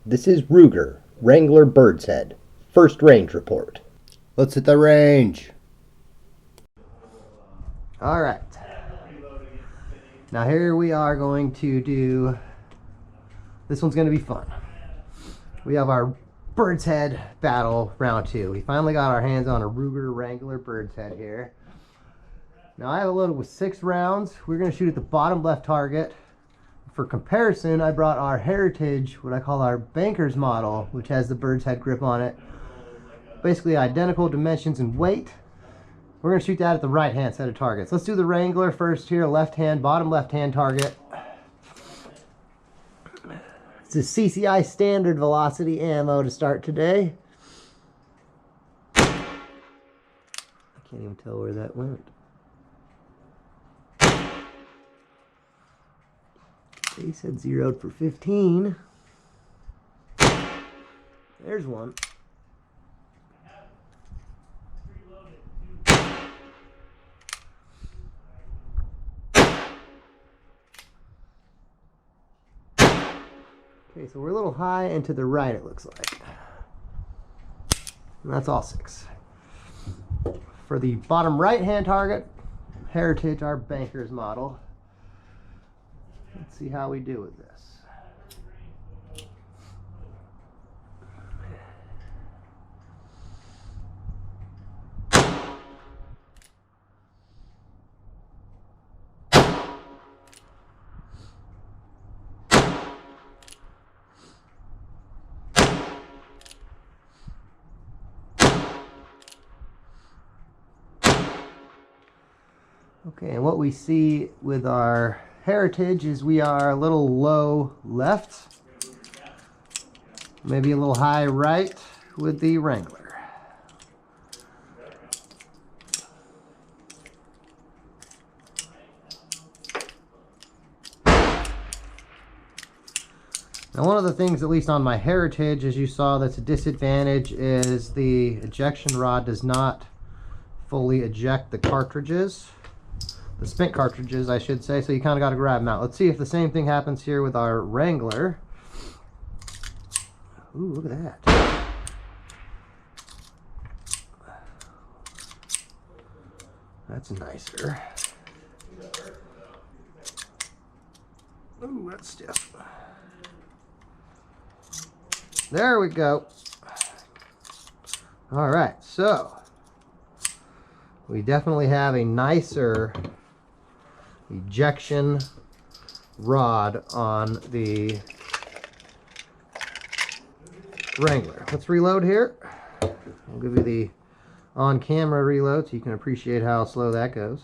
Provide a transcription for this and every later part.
This is Ruger Wrangler Birdshead. First range report. Let's hit the range. Alright. Now here we are going to do... This one's going to be fun. We have our Birdshead battle round 2. We finally got our hands on a Ruger Wrangler Birdshead here. Now I have it loaded with 6 rounds. We're going to shoot at the bottom left target. For comparison, I brought our Heritage, what I call our Banker's model, which has the Birdshead grip on it. Basically identical dimensions and weight. We're going to shoot that at the right hand set of targets. Let's do the Wrangler first here, left hand, bottom left hand target. It's a CCI standard velocity ammo to start today. I can't even tell where that went. They said zeroed for 15. There's one. Okay, so we're a little high and to the right, it looks like. And that's all 6. For the bottom right hand target, Heritage, our Banker's model. Let's see how we do with this. Okay, and what we see with our Heritage is we are a little low left, maybe a little high right with the Wrangler. Now one of the things, at least on my Heritage, as you saw, that's a disadvantage is the ejection rod does not fully eject the cartridges. The spent cartridges, I should say, so you kind of got to grab them out. Let's see if the same thing happens here with our Wrangler. Ooh, look at that. That's nicer. Ooh, that's stiff. There we go. All right, so we definitely have a nicer ejection rod on the Wrangler. Let's reload here. I'll give you the on-camera reload so you can appreciate how slow that goes.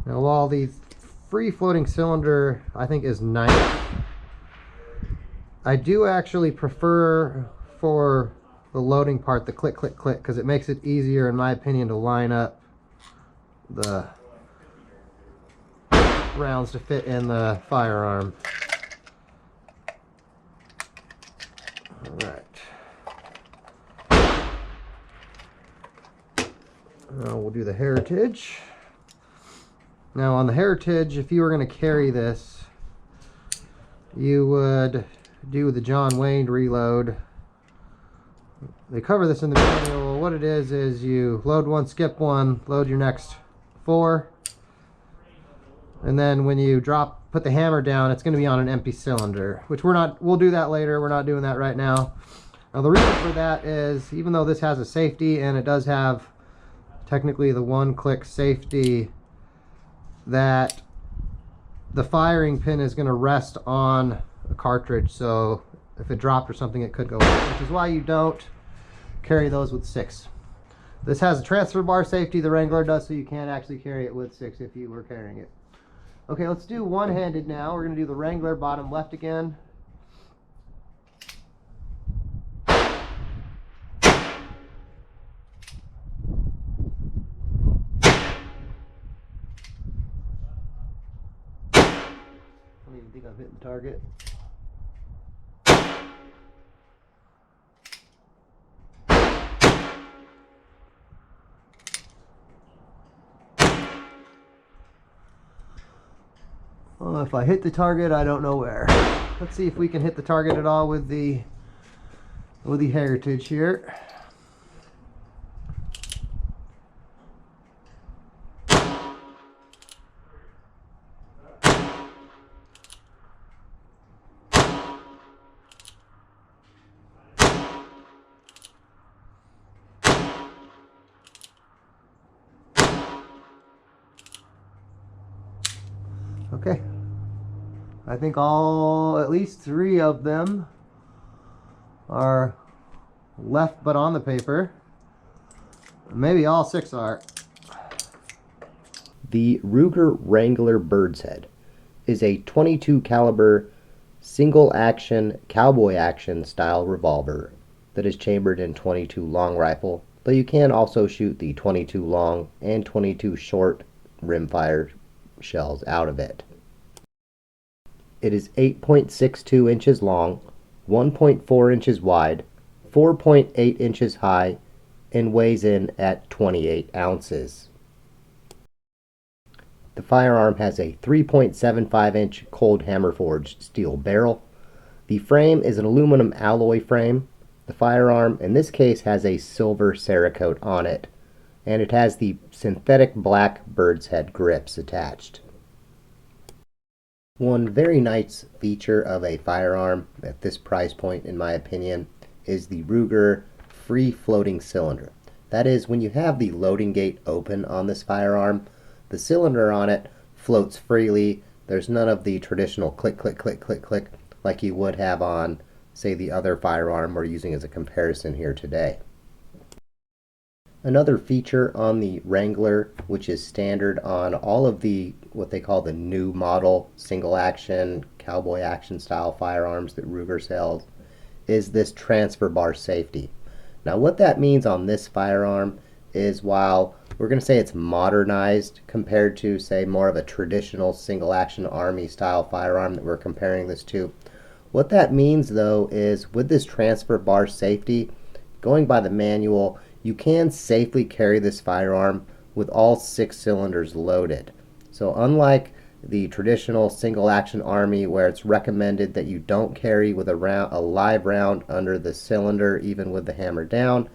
Now while the free-floating cylinder I think is nice, I do actually prefer for the loading part the click, click, click, because it makes it easier, in my opinion, to line up the rounds to fit in the firearm. Alright. Now we'll do the Heritage. Now on the Heritage, if you were going to carry this, you would do the John Wayne reload. They cover this in the manual. What it is you load one, skip one, load your next 4, and then when you put the hammer down, it's going to be on an empty cylinder, which we'll do that later. We're not doing that right now. Now the reason for that is, even though this has a safety and it does have technically the one-click safety, that the firing pin is going to rest on a cartridge, so if it dropped or something it could go off, which is why you don't carry those with 6. This has a transfer bar safety, the Wrangler does, so you can't actually carry it with 6 if you were carrying it. Okay, let's do one-handed now. We're going to do the Wrangler bottom left again. I don't even think I've hit the target. Well, if I hit the target, I don't know where. Let's see if we can hit the target at all with the Heritage here. Okay, I think at least 3 of them are left but on the paper. Maybe all 6 are. The Ruger Wrangler Birdshead is a .22 caliber single action cowboy action style revolver that is chambered in .22 long rifle, though you can also shoot the .22 long and .22 short rimfire shells out of it. It is 8.62 inches long, 1.4 inches wide, 4.8 inches high, and weighs in at 28 ounces. The firearm has a 3.75-inch cold hammer forged steel barrel. The frame is an aluminum alloy frame. The firearm, in this case, has a silver Cerakote on it, and it has the synthetic black Birdshead grips attached. One very nice feature of a firearm at this price point, in my opinion, is the Ruger free floating cylinder. That is, when you have the loading gate open on this firearm, the cylinder on it floats freely. There's none of the traditional click, click, click, click, click like you would have on, say, the other firearm we're using as a comparison here today. Another feature on the Wrangler, which is standard on all of the what they call the new model single action cowboy action style firearms that Ruger sells, is this transfer bar safety. Now what that means on this firearm is, while we're going to say it's modernized compared to, say, more of a traditional single action army style firearm that we're comparing this to, what that means though is, with this transfer bar safety, going by the manual, you can safely carry this firearm with all 6 cylinders loaded. So unlike the traditional single action army, where it's recommended that you don't carry with a live round under the cylinder, even with the hammer down,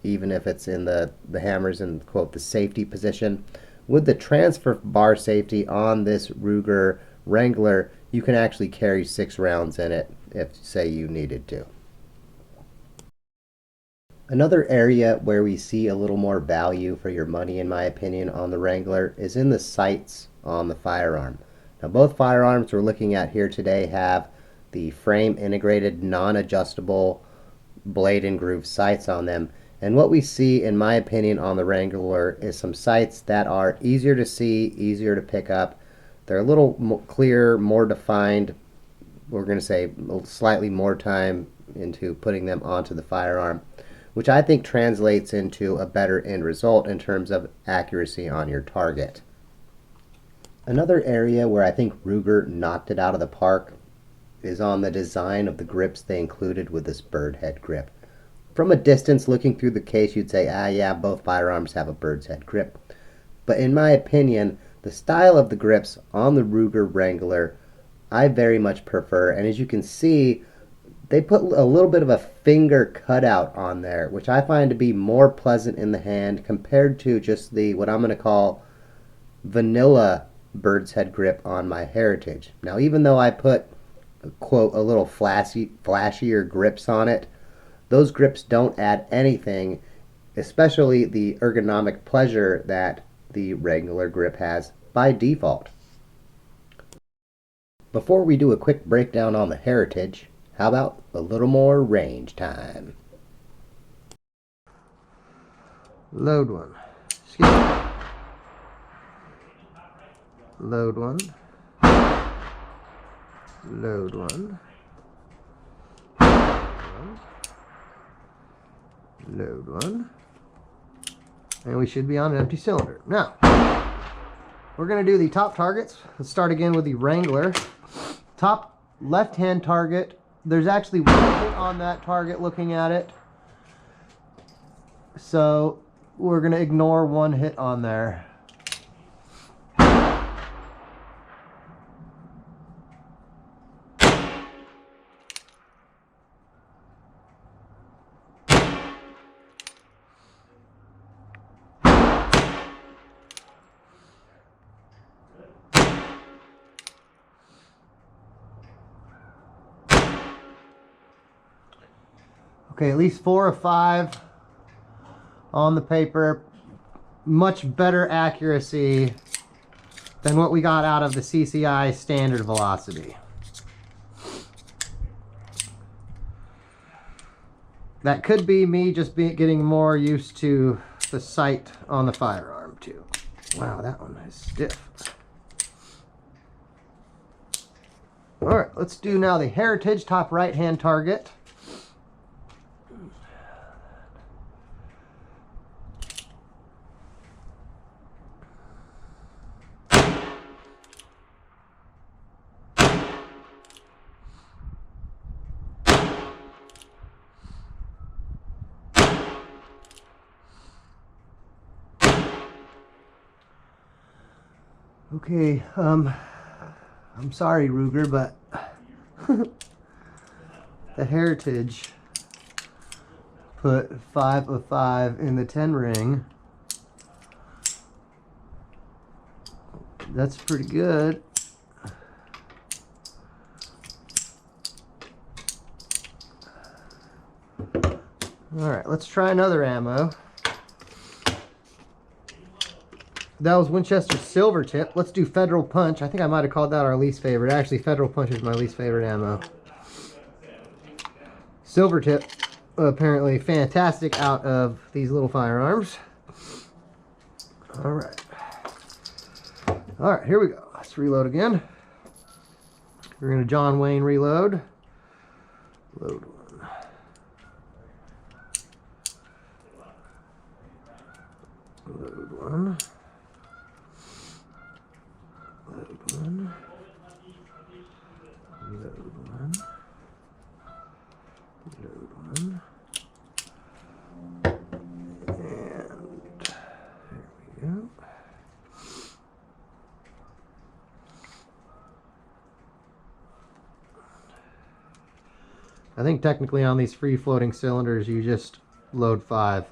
even if it's in the hammer's in, quote, the safety position, with the transfer bar safety on this Ruger Wrangler, you can actually carry 6 rounds in it if, say, you needed to. Another area where we see a little more value for your money, in my opinion, on the Wrangler is in the sights on the firearm. Now, both firearms we're looking at here today have the frame integrated non-adjustable blade and groove sights on them. And what we see, in my opinion, on the Wrangler is some sights that are easier to see, easier to pick up. They're a little clearer, more defined. We're going to say slightly more time into putting them onto the firearm, which I think translates into a better end result in terms of accuracy on your target. Another area where I think Ruger knocked it out of the park is on the design of the grips they included with this Birdshead grip. From a distance, looking through the case, you'd say, yeah, both firearms have a Birdshead grip. But in my opinion, the style of the grips on the Ruger Wrangler, I very much prefer. And as you can see, they put a little bit of a finger cutout on there, which I find to be more pleasant in the hand compared to just the, what I'm going to call, vanilla Birdshead grip on my Heritage. Now, even though I put, quote, a little flashier grips on it, those grips don't add anything, especially the ergonomic pleasure that the regular grip has by default. Before we do a quick breakdown on the Heritage, how about a little more range time? Load one. Excuse me. Load one. Load one. Load one. And we should be on an empty cylinder. Now, we're going to do the top targets. Let's start again with the Wrangler. Top left-hand target. There's actually one hit on that target looking at it. So we're going to ignore one hit on there. Okay, at least 4 of 5 on the paper. Much better accuracy than what we got out of the CCI standard velocity. That could be me just getting more used to the sight on the firearm too. Wow, that one is stiff. All right, let's do now the Heritage top right-hand target. Okay, I'm sorry, Ruger, but the Heritage put 5 of 5 in the 10 ring. That's pretty good. All right, let's try another ammo. That was Winchester Silver Tip. Let's do Federal Punch. I think I might have called that our least favorite. Actually, Federal Punch is my least favorite ammo. Silver Tip, apparently fantastic out of these little firearms. All right. All right, here we go. Let's reload again. We're going to John Wayne reload. Load one. Load one. Load one. Load one. Load one. And there we go. I think technically on these free floating cylinders you just load 5.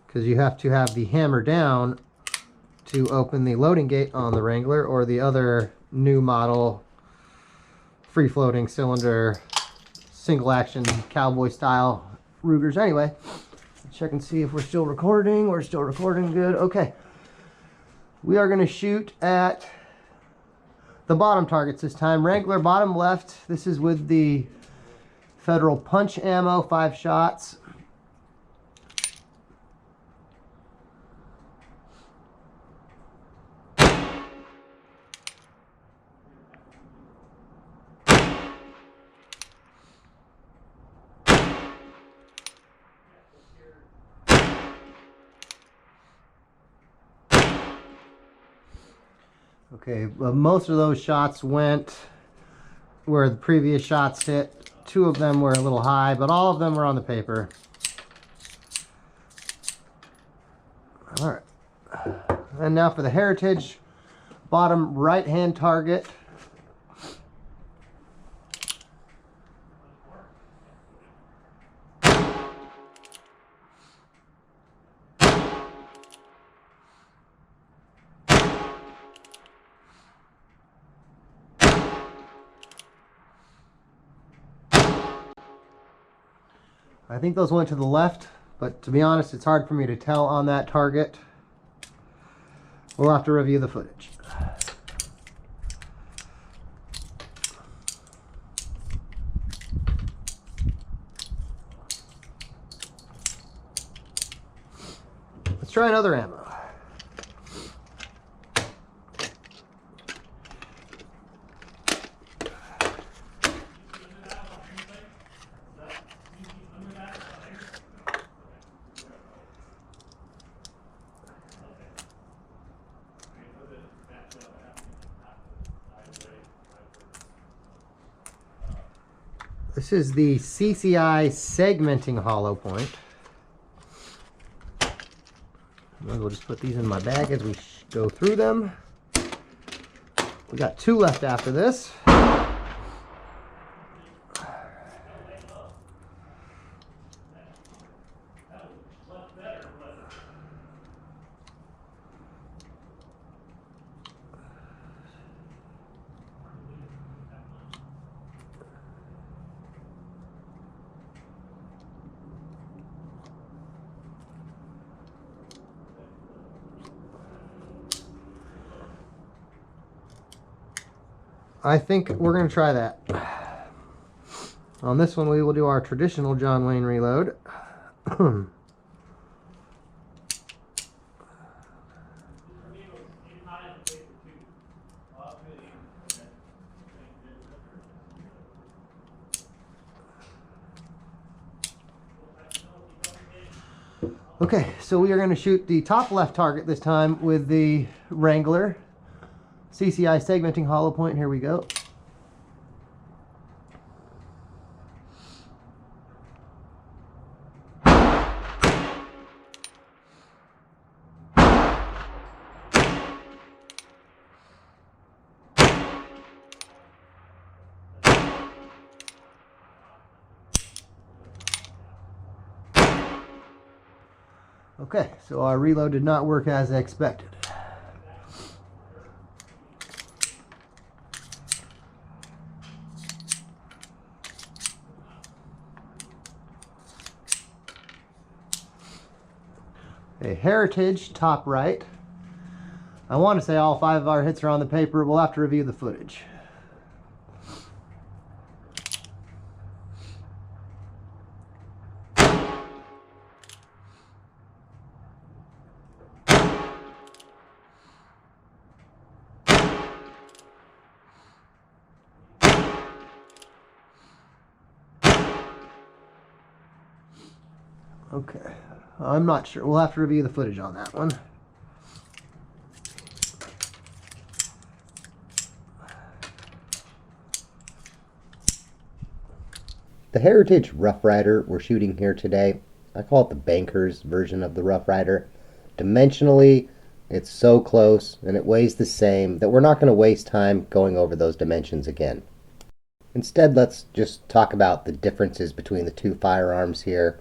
Because you have to have the hammer down to open the loading gate on the Wrangler or the other new model free floating cylinder single action cowboy style Rugers. Anyway, let's check and see if we're still recording. We're still recording, good. Okay. We are going to shoot at the bottom targets this time. Wrangler bottom left. This is with the Federal Punch ammo, 5 shots. Okay, well, most of those shots went where the previous shots hit. 2 of them were a little high, but all of them were on the paper. All right. And now for the Heritage bottom right-hand target. I think those went to the left, but to be honest, it's hard for me to tell on that target. We'll have to review the footage. Let's try another ammo. This is the CCI segmenting hollow point. We'll just put these in my bag as we go through them. We got 2 left after this. I think we're going to try that. On this one, we will do our traditional John Wayne reload. Okay, so we are going to shoot the top left target this time with the Wrangler CCI segmenting hollow point. Here we go. Okay, so our reload did not work as expected. A Heritage top right. I want to say all 5 of our hits are on the paper. We'll have to review the footage. Okay, I'm not sure. We'll have to review the footage on that one. The Heritage Rough Rider we're shooting here today, I call it the Banker's version of the Rough Rider. Dimensionally, it's so close and it weighs the same that we're not going to waste time going over those dimensions again. Instead, let's just talk about the differences between the two firearms here.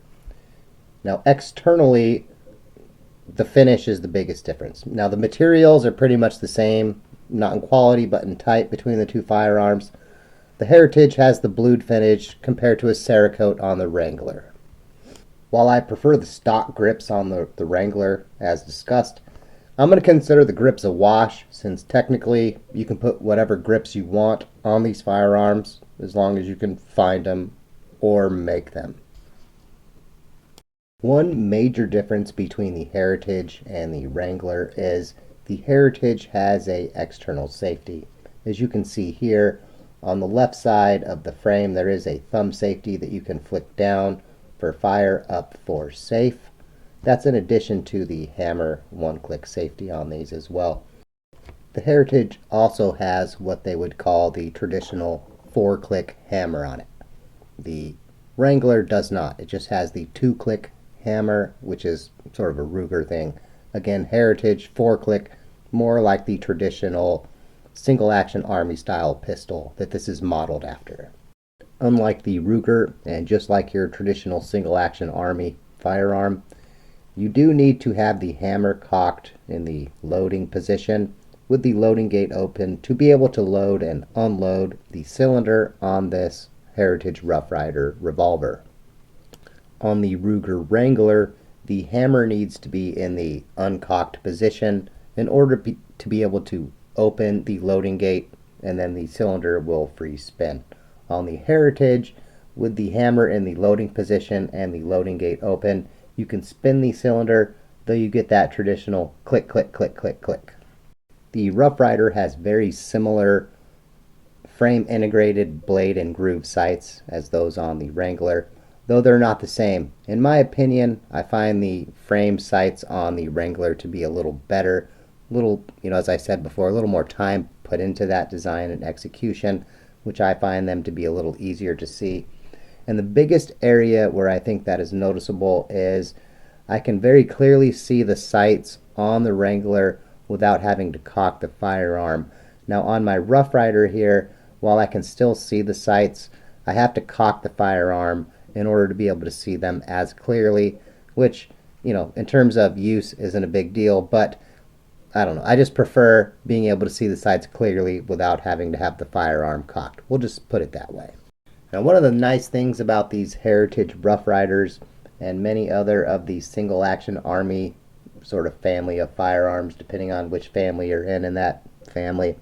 Now, externally, the finish is the biggest difference. Now, the materials are pretty much the same, not in quality, but in type between the two firearms. The Heritage has the blued finish compared to a Cerakote on the Wrangler. While I prefer the stock grips on the Wrangler, as discussed, I'm going to consider the grips a wash, since technically you can put whatever grips you want on these firearms, as long as you can find them or make them. One major difference between the Heritage and the Wrangler is the Heritage has a external safety. As you can see here, on the left side of the frame there is a thumb safety that you can flick down for fire, up for safe. That's in addition to the hammer one-click safety on these as well. The Heritage also has what they would call the traditional 4-click hammer on it. The Wrangler does not. It just has the 2-click hammer, which is sort of a Ruger thing. Again, Heritage 4-click, more like the traditional single action army style pistol that this is modeled after. Unlike the Ruger, and just like your traditional single action army firearm, you do need to have the hammer cocked in the loading position with the loading gate open to be able to load and unload the cylinder on this Heritage Rough Rider revolver. On the Ruger Wrangler, the hammer needs to be in the uncocked position in order to be able to open the loading gate, and then the cylinder will free spin. On the Heritage, with the hammer in the loading position and the loading gate open, you can spin the cylinder, though you get that traditional click, click, click, click, click. The Rough Rider has very similar frame integrated blade and groove sights as those on the Wrangler, though they're not the same. In my opinion, I find the frame sights on the Wrangler to be a little better, as I said before, a little more time put into that design and execution, which I find them to be a little easier to see. And the biggest area where I think that is noticeable is I can very clearly see the sights on the Wrangler without having to cock the firearm. Now on my Rough Rider here, while I can still see the sights, I have to cock the firearm in order to be able to see them as clearly, which, in terms of use isn't a big deal, but I don't know. I just prefer being able to see the sights clearly without having to have the firearm cocked. We'll just put it that way. Now, one of the nice things about these Heritage Rough Riders and many other of the single action army sort of family of firearms, depending on which family you're in that family,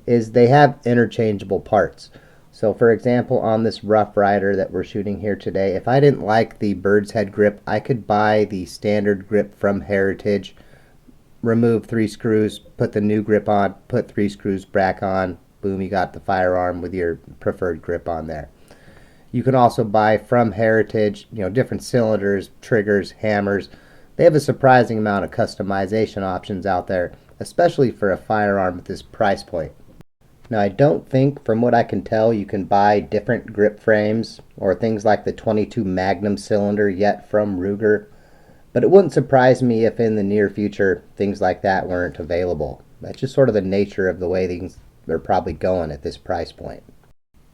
is they have interchangeable parts. So for example, on this Rough Rider that we're shooting here today, if I didn't like the Birdshead grip, I could buy the standard grip from Heritage, remove 3 screws, put the new grip on, put 3 screws back on, boom, you got the firearm with your preferred grip on there. You can also buy from Heritage, different cylinders, triggers, hammers. They have a surprising amount of customization options out there, especially for a firearm at this price point. Now, I don't think, from what I can tell, you can buy different grip frames or things like the 22 Magnum cylinder yet from Ruger, but it wouldn't surprise me if in the near future things like that weren't available. That's just sort of the nature of the way things are probably going at this price point.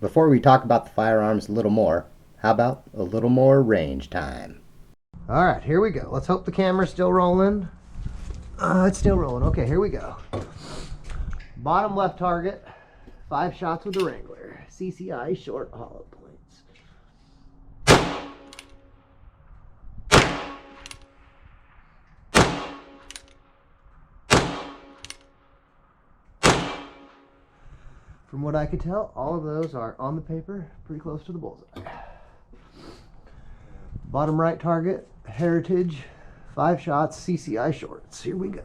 Before we talk about the firearms a little more, how about a little more range time? All right, here we go. Let's hope the camera's still rolling. It's still rolling. Okay, here we go. Bottom left target, 5 shots with the Wrangler. CCI short hollow points. From what I could tell, all of those are on the paper, pretty close to the bullseye. Bottom right target, Heritage, 5 shots, CCI shorts. Here we go.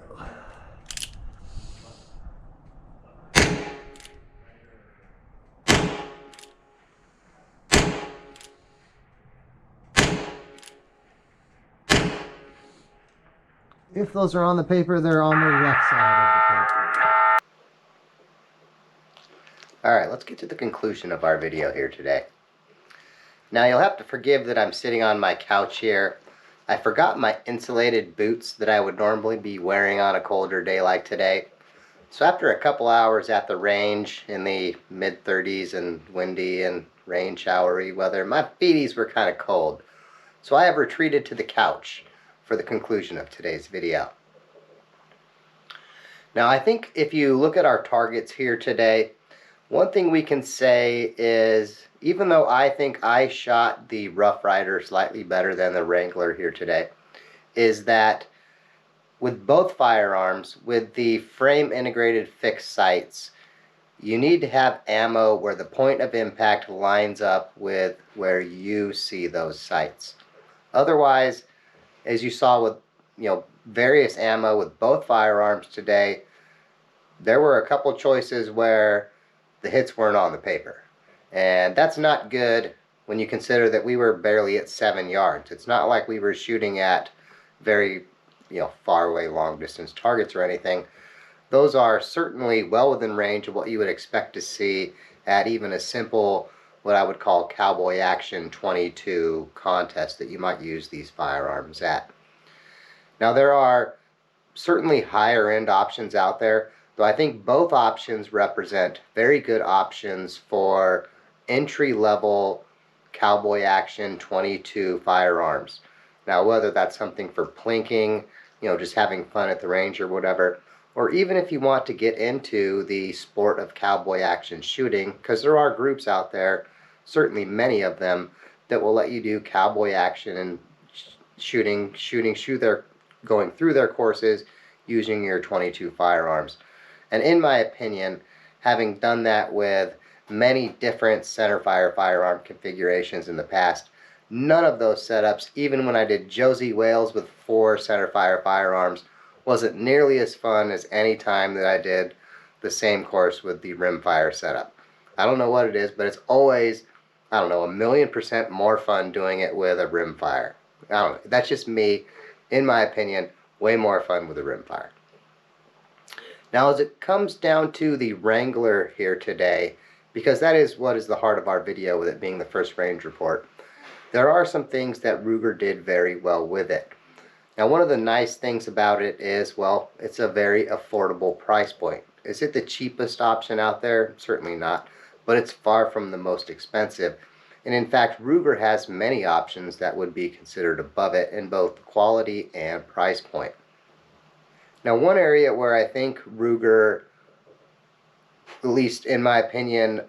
If those are on the paper, they're on the left side of the paper. Alright, let's get to the conclusion of our video here today. Now, you'll have to forgive that I'm sitting on my couch here. I forgot my insulated boots that I would normally be wearing on a colder day like today. So after a couple hours at the range in the mid-30s and windy and rain showery weather, my feeties were kind of cold. So I have retreated to the couch for the conclusion of today's video. Now, I think if you look at our targets here today, one thing we can say is, even though I think I shot the Rough Rider slightly better than the Wrangler here today, is that with both firearms, with the frame integrated fixed sights, you need to have ammo where the point of impact lines up with where you see those sights. Otherwise, as you saw with various ammo with both firearms today, there were a couple choices where the hits weren't on the paper. And that's not good when you consider that we were barely at 7 yards. It's not like we were shooting at very far away long distance targets or anything. Those are certainly well within range of what you would expect to see at even a simple, what I would call cowboy action 22 contest that you might use these firearms at. Now, there are certainly higher end options out there, though I think both options represent very good options for entry-level cowboy action 22 firearms. Now, whether that's something for plinking, just having fun at the range or whatever, or even if you want to get into the sport of cowboy action shooting, because there are groups out there, certainly many of them, that will let you do cowboy action and going through their courses using your 22 firearms. And in my opinion, having done that with many different centerfire firearm configurations in the past, none of those setups, even when I did Josie Wales with 4 centerfire firearms, wasn't nearly as fun as any time that I did the same course with the rimfire setup. I don't know what it is, but it's always, I don't know, 1,000,000% more fun doing it with a rimfire. I don't know, that's just me. In my opinion, way more fun with a rimfire. Now, as it comes down to the Wrangler here today, because that is what is the heart of our video, with it being the first range report, there are some things that Ruger did very well with it. Now, one of the nice things about it is, well, it's a very affordable price point. Is it the cheapest option out there? Certainly not, but it's far from the most expensive. And in fact, Ruger has many options that would be considered above it in both quality and price point. Now, one area where I think Ruger, at least in my opinion,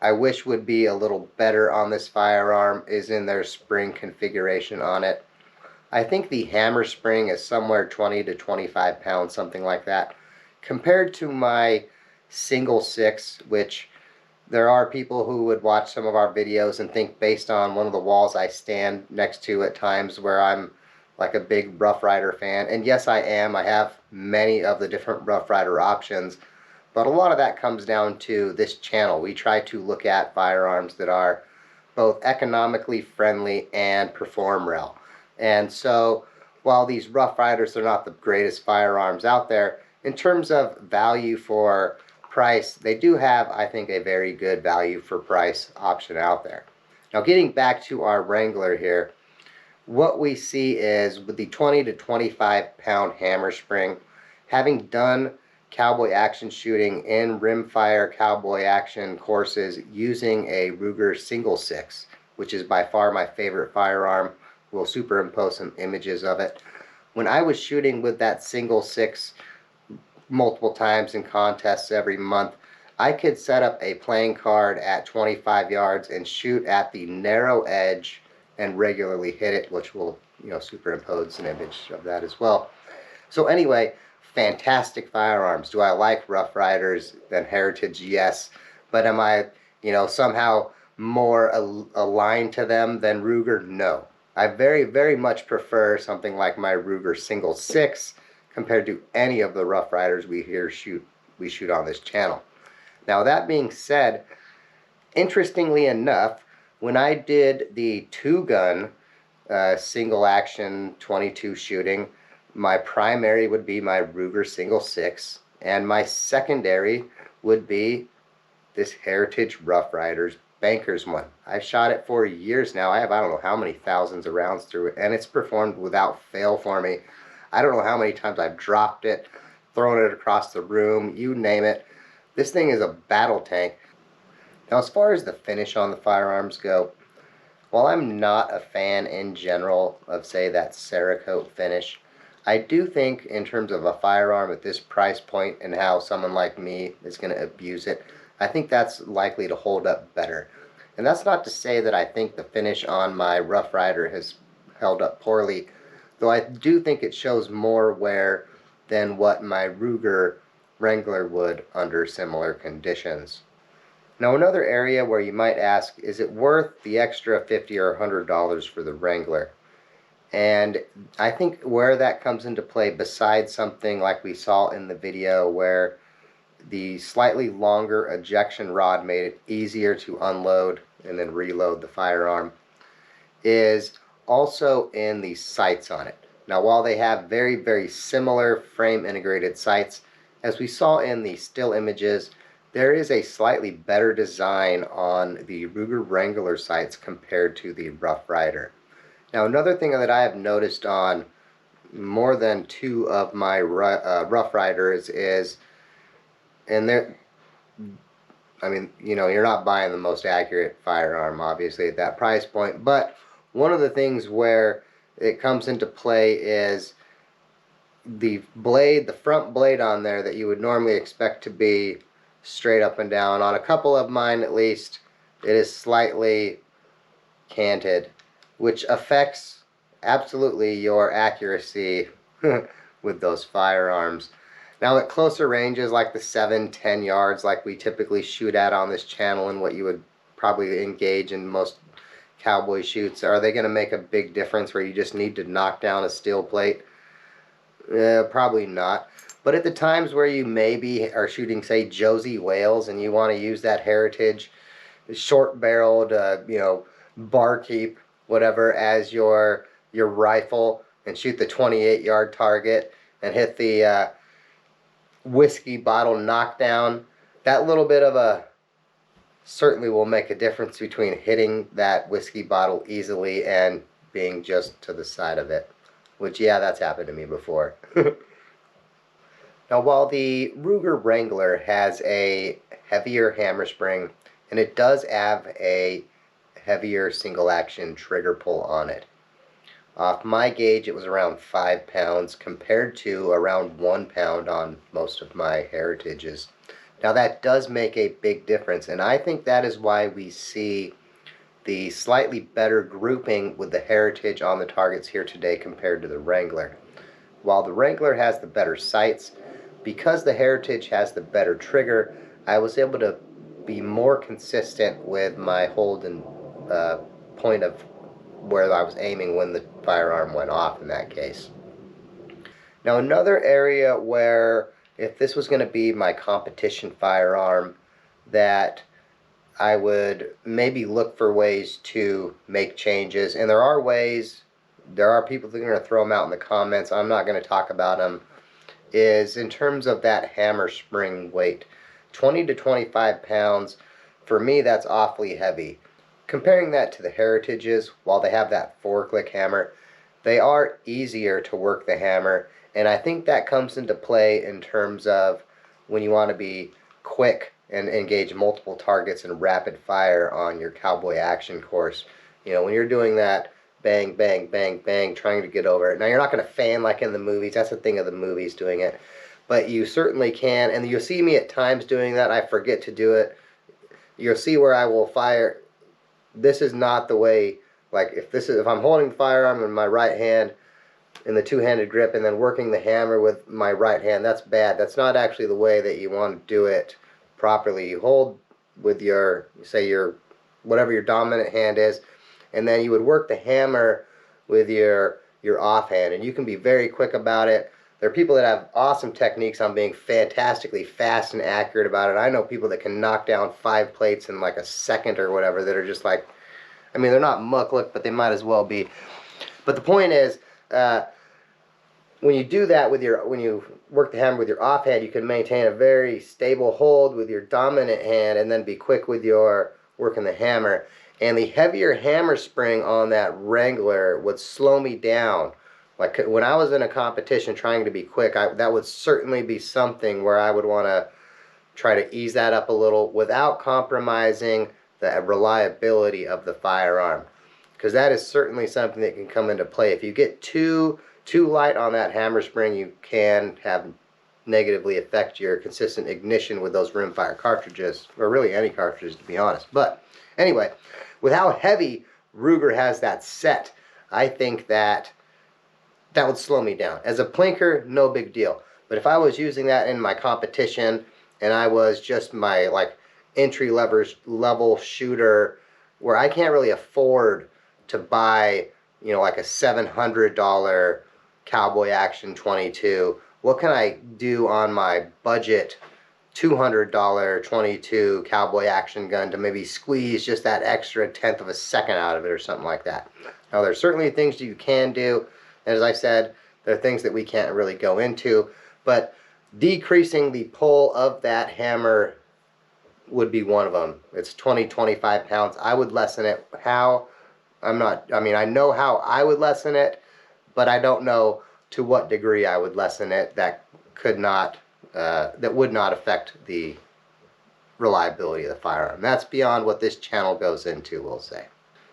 I wish would be a little better on this firearm is in their spring configuration on it. I think the hammer spring is somewhere 20 to 25 pounds, something like that. Compared to my single six, which there are people who would watch some of our videos and think based on one of the walls I stand next to at times where I'm like a big Rough Rider fan. And yes, I am. I have many of the different Rough Rider options. But a lot of that comes down to this channel. We try to look at firearms that are both economically friendly and perform well. And so while these Rough Riders are not the greatest firearms out there, in terms of value for price, they do have, I think, a very good value for price option out there. Now, getting back to our Wrangler here, what we see is with the 20 to 25 pound hammer spring, having done cowboy action shooting in rimfire cowboy action courses using a Ruger single six, which is by far my favorite firearm. We'll superimpose some images of it. When I was shooting with that single six multiple times in contests every month, I could set up a playing card at 25 yards and shoot at the narrow edge and regularly hit it, which will, superimpose an image of that as well. So anyway, fantastic firearms. Do I like Rough Riders than Heritage? Yes. But am I, somehow more aligned to them than Ruger? No. I very, very much prefer something like my Ruger single six compared to any of the Rough Riders we shoot on this channel. Now, that being said, interestingly enough, when I did the two-gun single action 22 shooting, my primary would be my Ruger single six, and my secondary would be this Heritage Rough Riders Bankers one. I've shot it for years now. I have, I don't know how many thousands of rounds through it, and it's performed without fail for me. I don't know how many times I've dropped it, thrown it across the room, you name it. This thing is a battle tank. Now, as far as the finish on the firearms go, while I'm not a fan in general of, say, that Cerakote finish, I do think in terms of a firearm at this price point and how someone like me is going to abuse it, I think that's likely to hold up better. And that's not to say that I think the finish on my Rough Rider has held up poorly, though I do think it shows more wear than what my Ruger Wrangler would under similar conditions. Now, another area where you might ask, is it worth the extra $50 or $100 for the Wrangler? And I think where that comes into play, besides something like we saw in the video where the slightly longer ejection rod made it easier to unload and then reload the firearm, is also in the sights on it. Now, while they have very, very similar frame integrated sights, as we saw in the still images, there is a slightly better design on the Ruger Wrangler sights compared to the Rough Rider. Now, another thing that I have noticed on more than two of my Rough Riders is, and they're, you're not buying the most accurate firearm, obviously, at that price point, but one of the things where it comes into play is the blade, the front blade on there that you would normally expect to be straight up and down. On a couple of mine, at least, it is slightly canted, which affects absolutely your accuracy with those firearms. Now, at closer ranges like the 7-10 yards like we typically shoot at on this channel and what you would probably engage in most cowboy shoots, are they going to make a big difference where you just need to knock down a steel plate? Probably not. But at the times where you maybe are shooting, say, Josie whales, and you want to use that Heritage short-barreled, barkeep, whatever, as your rifle, and shoot the 28-yard target and hit the whiskey bottle knockdown, that little bit of a certainly will make a difference between hitting that whiskey bottle easily and being just to the side of it. Which, yeah, that's happened to me before. Now, while the Ruger Wrangler has a heavier hammer spring, and it does have a heavier single action trigger pull on it. Off my gauge, it was around 5 pounds compared to around 1 pound on most of my Heritages. Now, that does make a big difference, and I think that is why we see the slightly better grouping with the Heritage on the targets here today compared to the Wrangler. While the Wrangler has the better sights, because the Heritage has the better trigger, I was able to be more consistent with my hold and point of where I was aiming when the firearm went off in that case. Now another area where, if this was going to be my competition firearm, that I would maybe look for ways to make changes, and there are ways, there are people that are going to throw them out in the comments, I'm not going to talk about them, is in terms of that hammer spring weight. 20 to 25 pounds, for me that's awfully heavy. Comparing that to the Heritages, while they have that 4-click hammer, they are easier to work the hammer, and I think that comes into play in terms of when you want to be quick and engage multiple targets in rapid fire on your cowboy action course. You know, when you're doing that bang, bang, bang, bang, trying to get over it. Now, you're not going to fan like in the movies. That's the thing of the movies doing it. But you certainly can, and you'll see me at times doing that. I forget to do it. You'll see where I will fire. This is not the way, like if I'm holding the firearm in my right hand in the two-handed grip and then working the hammer with my right hand, that's bad. That's not actually the way that you want to do it properly. You hold with your, say your, whatever your dominant hand is, and then you would work the hammer with your offhand, and you can be very quick about it. There are people that have awesome techniques on being fantastically fast and accurate about it. I know people that can knock down 5 plates in like a second or whatever that are just like, I mean, they're not muckluck, but they might as well be. But the point is, when you do that with your, when you work the hammer with your offhand, you can maintain a very stable hold with your dominant hand and then be quick with your working the hammer. And the heavier hammer spring on that Wrangler would slow me down. Like when I was in a competition trying to be quick, that would certainly be something where I would want to try to ease that up a little without compromising the reliability of the firearm. Because that is certainly something that can come into play. If you get too light on that hammer spring, you can have negatively affect your consistent ignition with those rimfire cartridges, or really any cartridges to be honest. But anyway, with how heavy Ruger has that set, I think that would slow me down. As a plinker, no big deal. But if I was using that in my competition and I was just my like entry level shooter where I can't really afford to buy, you know, like a $700 cowboy action 22, what can I do on my budget $200 22 cowboy action gun to maybe squeeze just that extra 1/10 of a second out of it or something like that? Now, there's certainly things you can do. And as I said, there are things that we can't really go into, but decreasing the pull of that hammer would be one of them. It's 20, 25 pounds. I would lessen it. How? I mean, I know how I would lessen it, but I don't know to what degree I would lessen it that would not affect the reliability of the firearm. That's beyond what this channel goes into, we'll say.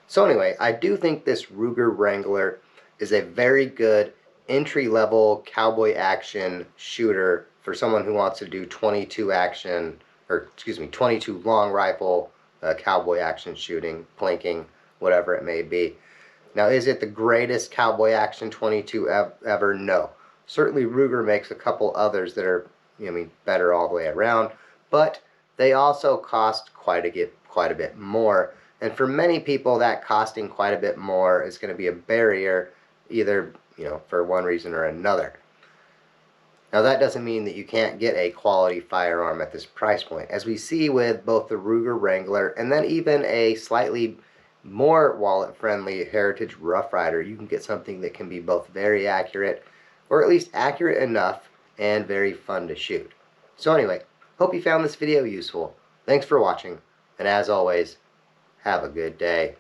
So anyway, I do think this Ruger Wrangler is a very good entry-level cowboy action shooter for someone who wants to do 22 action, or excuse me, 22 long rifle cowboy action shooting, plinking, whatever it may be. Now, is it the greatest cowboy action 22 ever? No. Certainly Ruger makes a couple others that are, I mean, better all the way around, but they also cost quite a bit more. And for many people, that costing quite a bit more is going to be a barrier, either, you know, for one reason or another. Now, that doesn't mean that you can't get a quality firearm at this price point. As we see with both the Ruger Wrangler and then even a slightly more wallet-friendly Heritage Rough Rider, you can get something that can be both very accurate, or at least accurate enough, and very fun to shoot. So anyway, hope you found this video useful. Thanks for watching, and as always, have a good day.